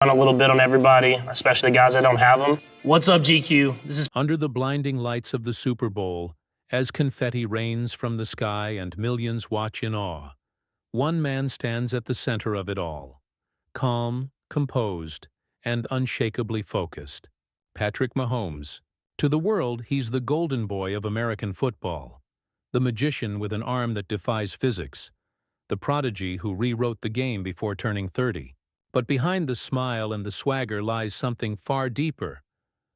A little bit on everybody, especially the guys that don't have them. What's up, GQ? This is Under the blinding lights of the Super Bowl, as confetti rains from the sky and millions watch in awe, one man stands at the center of it all. Calm, composed, and unshakably focused. Patrick Mahomes. To the world, he's the golden boy of American football. The magician with an arm that defies physics. The prodigy who rewrote the game before turning 30. But behind the smile and the swagger lies something far deeper.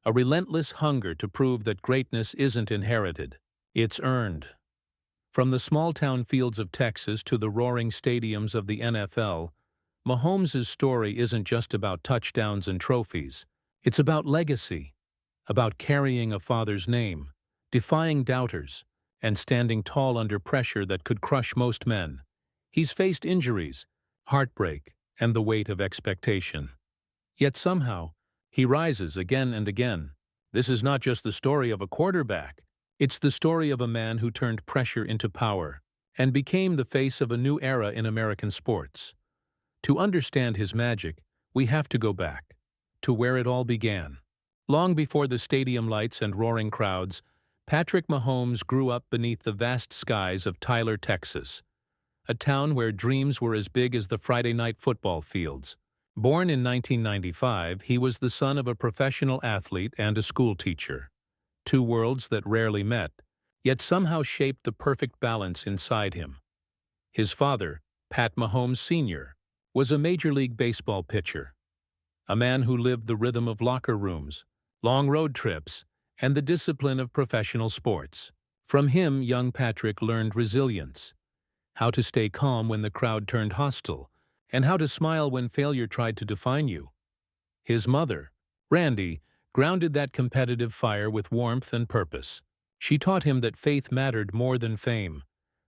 A relentless hunger to prove that greatness isn't inherited. It's earned. From the small-town fields of Texas to the roaring stadiums of the NFL, Mahomes' story isn't just about touchdowns and trophies. It's about legacy, about carrying a father's name, defying doubters, and standing tall under pressure that could crush most men. He's faced injuries, heartbreak, and the weight of expectation. Yet somehow, he rises again and again. This is not just the story of a quarterback. It's the story of a man who turned pressure into power and became the face of a new era in American sports. To understand his magic, we have to go back to where it all began. Long before the stadium lights and roaring crowds, Patrick Mahomes grew up beneath the vast skies of Tyler, Texas, a town where dreams were as big as the Friday night football fields. Born in 1995, he was the son of a professional athlete and a school teacher. Two worlds that rarely met, yet somehow shaped the perfect balance inside him. His father, Pat Mahomes Sr., was a Major League Baseball pitcher, a man who lived the rhythm of locker rooms, long road trips, and the discipline of professional sports. From him, young Patrick learned resilience, how to stay calm when the crowd turned hostile, and how to smile when failure tried to define you. His mother, Randy, grounded that competitive fire with warmth and purpose. She taught him that faith mattered more than fame,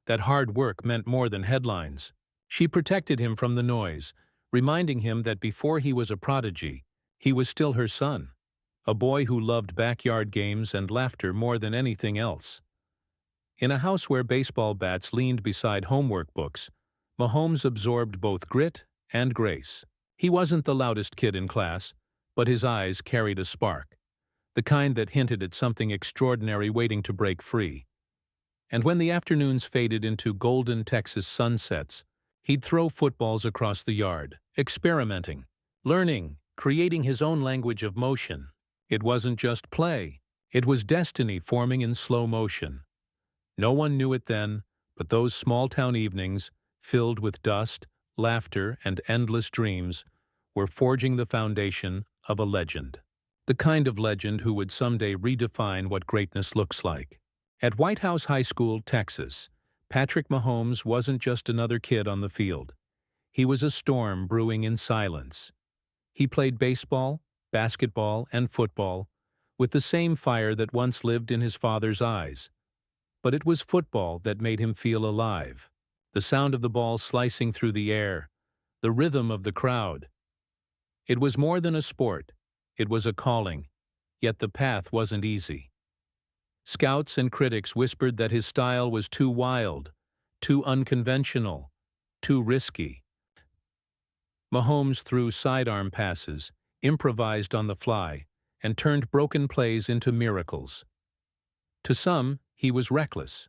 that hard work meant more than headlines. She protected him from the noise, reminding him that before he was a prodigy, he was still her son, a boy who loved backyard games and laughter more than anything else. In a house where baseball bats leaned beside homework books, Mahomes absorbed both grit and grace. He wasn't the loudest kid in class, but his eyes carried a spark, the kind that hinted at something extraordinary waiting to break free. And when the afternoons faded into golden Texas sunsets, he'd throw footballs across the yard, experimenting, learning, creating his own language of motion. It wasn't just play. It was destiny forming in slow motion. No one knew it then, but those small-town evenings, filled with dust, laughter, and endless dreams, were forging the foundation of a legend. The kind of legend who would someday redefine what greatness looks like. At White House High School, Texas, Patrick Mahomes wasn't just another kid on the field. He was a storm brewing in silence. He played baseball, basketball, and football with the same fire that once lived in his father's eyes. But it was football that made him feel alive. The sound of the ball slicing through the air, the rhythm of the crowd. It was more than a sport. It was a calling. Yet the path wasn't easy. Scouts and critics whispered that his style was too wild, too unconventional, too risky. Mahomes threw sidearm passes, improvised on the fly, and turned broken plays into miracles. To some, he was reckless.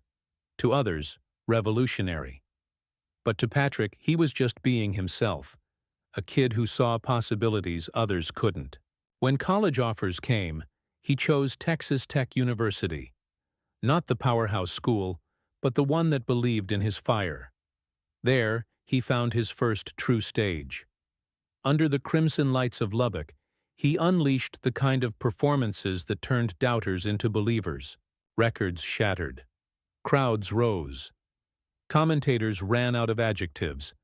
To others, revolutionary. But to Patrick, he was just being himself, a kid who saw possibilities others couldn't. When college offers came, he chose Texas Tech University. Not the powerhouse school, but the one that believed in his fire. There, he found his first true stage. Under the crimson lights of Lubbock, he unleashed the kind of performances that turned doubters into believers. Records shattered. Crowds rose. Commentators ran out of adjectives.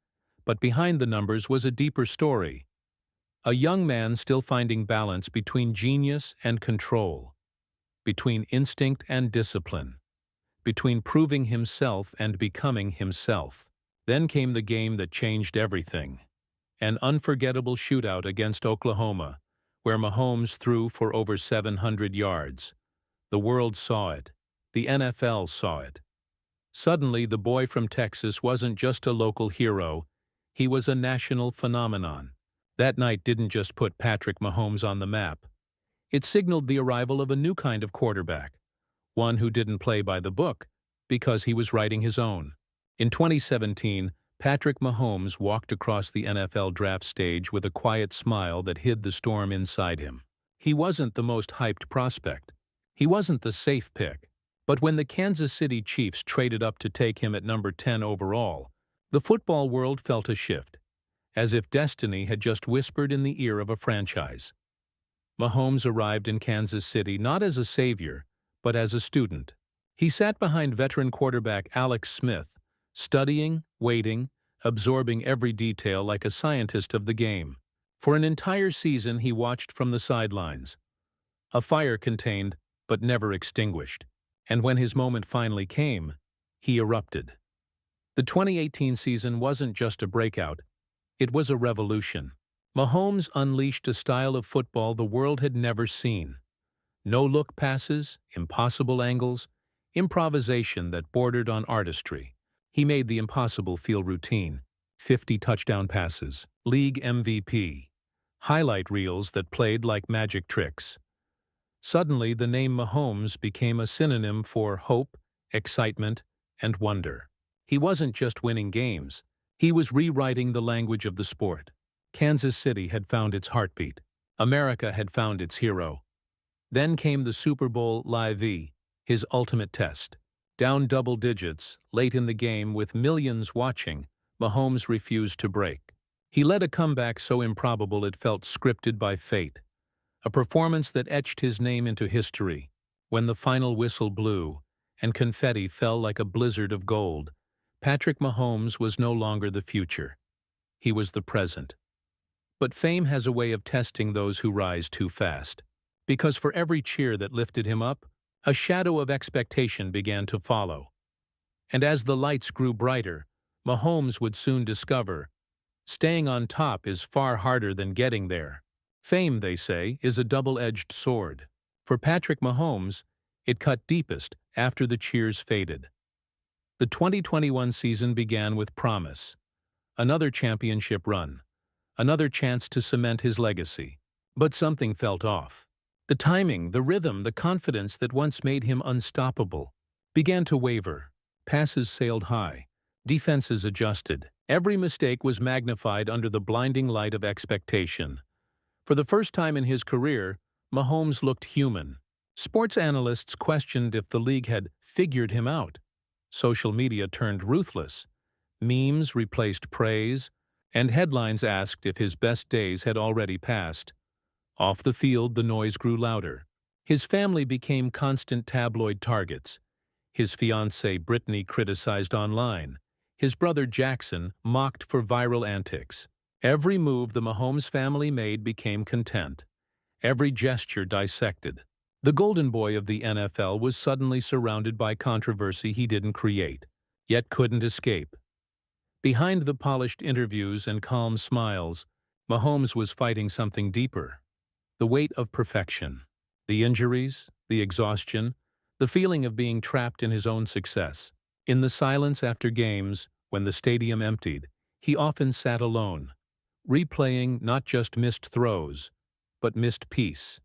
But behind the numbers was a deeper story. A young man still finding balance between genius and control, between instinct and discipline, between proving himself and becoming himself. Then came the game that changed everything. An unforgettable shootout against Oklahoma, where Mahomes threw for over 700 yards. The world saw it. The NFL saw it. Suddenly, the boy from Texas wasn't just a local hero. He was a national phenomenon. That night didn't just put Patrick Mahomes on the map. It signaled the arrival of a new kind of quarterback, one who didn't play by the book because he was writing his own. In 2017, Patrick Mahomes walked across the NFL draft stage with a quiet smile that hid the storm inside him. He wasn't the most hyped prospect. He wasn't the safe pick. But when the Kansas City Chiefs traded up to take him at number 10 overall, the football world felt a shift, as if destiny had just whispered in the ear of a franchise. Mahomes arrived in Kansas City not as a savior, but as a student. He sat behind veteran quarterback Alex Smith, studying, waiting, absorbing every detail like a scientist of the game. For an entire season, he watched from the sidelines, a fire contained but never extinguished. And when his moment finally came, he erupted. The 2018 season wasn't just a breakout, it was a revolution. Mahomes unleashed a style of football the world had never seen. No-look passes, impossible angles, improvisation that bordered on artistry. He made the impossible feel routine. 50 touchdown passes, league MVP, highlight reels that played like magic tricks. Suddenly, the name Mahomes became a synonym for hope, excitement, and wonder. He wasn't just winning games. He was rewriting the language of the sport. Kansas City had found its heartbeat. America had found its hero. Then came the Super Bowl Live, his ultimate test. Down double digits, late in the game with millions watching, Mahomes refused to break. He led a comeback so improbable it felt scripted by fate. A performance that etched his name into history. When the final whistle blew and confetti fell like a blizzard of gold, Patrick Mahomes was no longer the future. He was the present. But fame has a way of testing those who rise too fast. Because for every cheer that lifted him up, a shadow of expectation began to follow. And as the lights grew brighter, Mahomes would soon discover, staying on top is far harder than getting there. Fame, they say, is a double-edged sword. For Patrick Mahomes, it cut deepest after the cheers faded. The 2021 season began with promise. Another championship run. Another chance to cement his legacy. But something felt off. The timing, the rhythm, the confidence that once made him unstoppable began to waver. Passes sailed high. Defenses adjusted. Every mistake was magnified under the blinding light of expectation. For the first time in his career, Mahomes looked human. Sports analysts questioned if the league had figured him out. Social media turned ruthless. Memes replaced praise, and headlines asked if his best days had already passed. Off the field, the noise grew louder. His family became constant tabloid targets. His fiancée Brittany criticized online. His brother Jackson mocked for viral antics. Every move the Mahomes family made became content. Every gesture dissected. The golden boy of the NFL was suddenly surrounded by controversy he didn't create, yet couldn't escape. Behind the polished interviews and calm smiles, Mahomes was fighting something deeper. The weight of perfection. The injuries, the exhaustion, the feeling of being trapped in his own success. In the silence after games, when the stadium emptied, he often sat alone, replaying not just missed throws, but missed peace.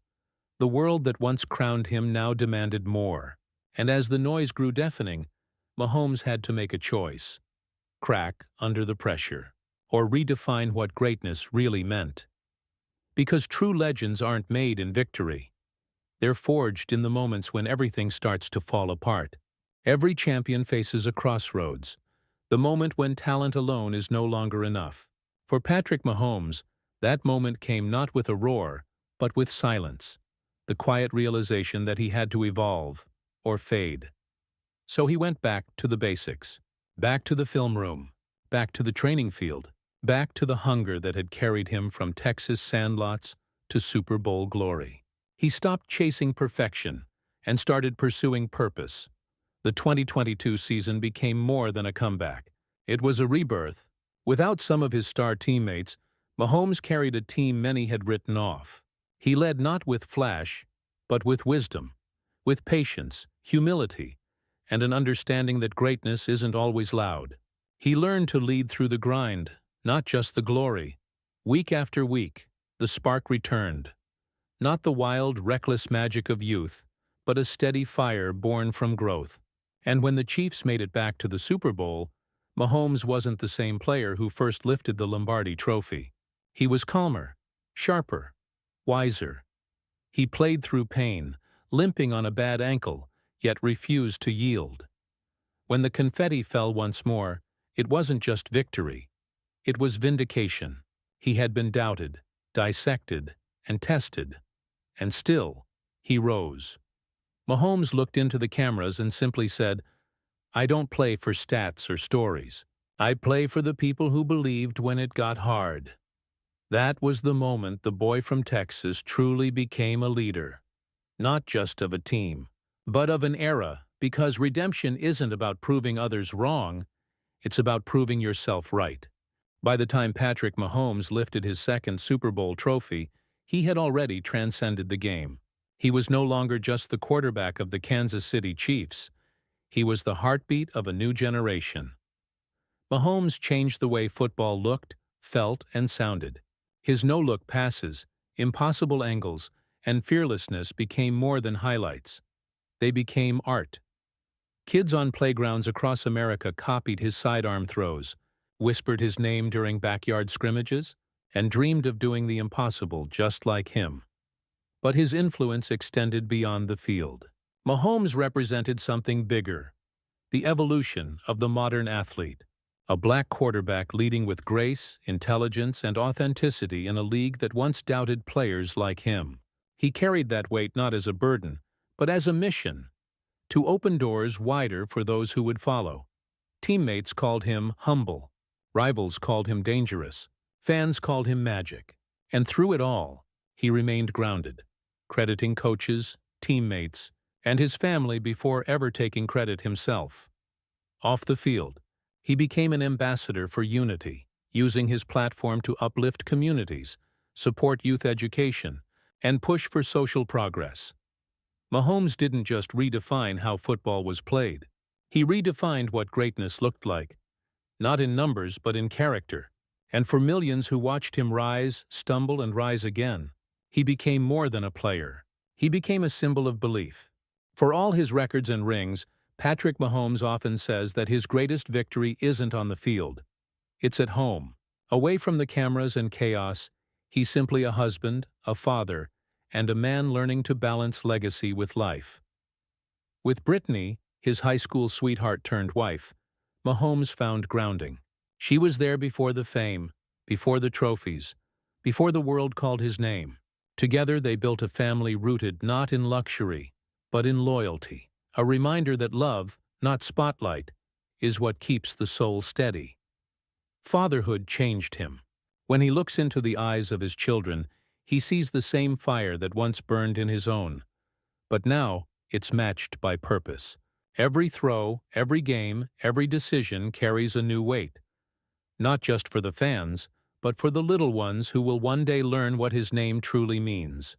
The world that once crowned him now demanded more, and as the noise grew deafening, Mahomes had to make a choice. Crack under the pressure, or redefine what greatness really meant. Because true legends aren't made in victory. They're forged in the moments when everything starts to fall apart. Every champion faces a crossroads, the moment when talent alone is no longer enough. For Patrick Mahomes, that moment came not with a roar, but with silence, the quiet realization that he had to evolve, or fade. So he went back to the basics, back to the film room, back to the training field, back to the hunger that had carried him from Texas sandlots to Super Bowl glory. He stopped chasing perfection and started pursuing purpose. The 2022 season became more than a comeback. It was a rebirth. Without some of his star teammates, Mahomes carried a team many had written off. He led not with flash, but with wisdom, with patience, humility, and an understanding that greatness isn't always loud. He learned to lead through the grind, not just the glory. Week after week, the spark returned. Not the wild, reckless magic of youth, but a steady fire born from growth. And when the Chiefs made it back to the Super Bowl, Mahomes wasn't the same player who first lifted the Lombardi trophy. He was calmer, sharper, wiser. He played through pain, limping on a bad ankle, yet refused to yield. When the confetti fell once more, it wasn't just victory. It was vindication. He had been doubted, dissected, and tested. And still, he rose. Mahomes looked into the cameras and simply said, "I don't play for stats or stories. I play for the people who believed when it got hard." That was the moment the boy from Texas truly became a leader. Not just of a team, but of an era, because redemption isn't about proving others wrong, it's about proving yourself right. By the time Patrick Mahomes lifted his second Super Bowl trophy, he had already transcended the game. He was no longer just the quarterback of the Kansas City Chiefs. He was the heartbeat of a new generation. Mahomes changed the way football looked, felt, and sounded. His no-look passes, impossible angles, and fearlessness became more than highlights. They became art. Kids on playgrounds across America copied his sidearm throws, whispered his name during backyard scrimmages, and dreamed of doing the impossible just like him. But his influence extended beyond the field. Mahomes represented something bigger, the evolution of the modern athlete. A black quarterback leading with grace, intelligence, and authenticity in a league that once doubted players like him. He carried that weight not as a burden, but as a mission, to open doors wider for those who would follow. Teammates called him humble. Rivals called him dangerous. Fans called him magic. And through it all, he remained grounded, crediting coaches, teammates, and his family before ever taking credit himself. Off the field, he became an ambassador for unity, using his platform to uplift communities, support youth education, and push for social progress. Mahomes didn't just redefine how football was played. He redefined what greatness looked like, not in numbers but in character. And for millions who watched him rise, stumble, and rise again, he became more than a player. He became a symbol of belief. For all his records and rings, Patrick Mahomes often says that his greatest victory isn't on the field. It's at home. Away from the cameras and chaos, he's simply a husband, a father, and a man learning to balance legacy with life. With Brittany, his high school sweetheart turned wife, Mahomes found grounding. She was there before the fame, before the trophies, before the world called his name. Together they built a family rooted not in luxury, but in loyalty. A reminder that love, not spotlight, is what keeps the soul steady. Fatherhood changed him. When he looks into the eyes of his children, he sees the same fire that once burned in his own. But now, it's matched by purpose. Every throw, every game, every decision carries a new weight. Not just for the fans, but for the little ones who will one day learn what his name truly means.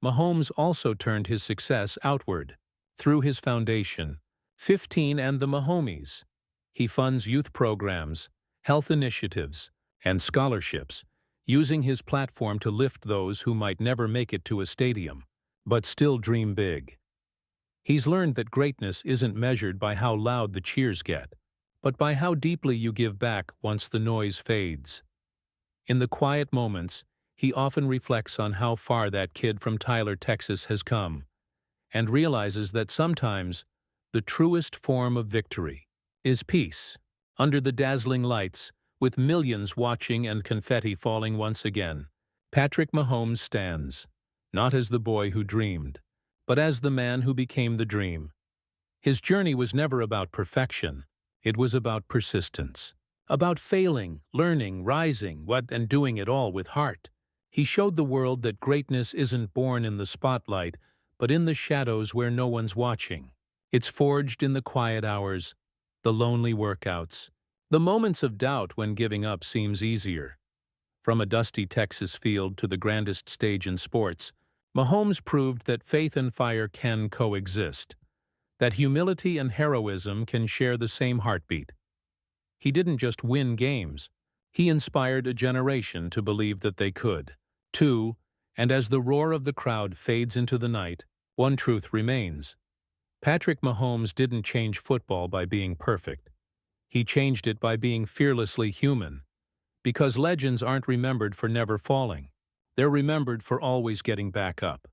Mahomes also turned his success outward. Through his foundation, 15 and the Mahomies, he funds youth programs, health initiatives, and scholarships, using his platform to lift those who might never make it to a stadium, but still dream big. He's learned that greatness isn't measured by how loud the cheers get, but by how deeply you give back once the noise fades. In the quiet moments, he often reflects on how far that kid from Tyler, Texas has come, and realizes that sometimes the truest form of victory is peace. Under the dazzling lights, with millions watching and confetti falling once again, Patrick Mahomes stands, not as the boy who dreamed, but as the man who became the dream. His journey was never about perfection. It was about persistence, about failing, learning, rising, and doing it all with heart. He showed the world that greatness isn't born in the spotlight, but in the shadows where no one's watching. It's forged in the quiet hours, the lonely workouts, the moments of doubt when giving up seems easier. From a dusty Texas field to the grandest stage in sports, Mahomes proved that faith and fire can coexist, that humility and heroism can share the same heartbeat. He didn't just win games, He inspired a generation to believe that they could. 2. And as the roar of the crowd fades into the night, one truth remains. Patrick Mahomes didn't change football by being perfect. He changed it by being fearlessly human. Because legends aren't remembered for never falling. They're remembered for always getting back up.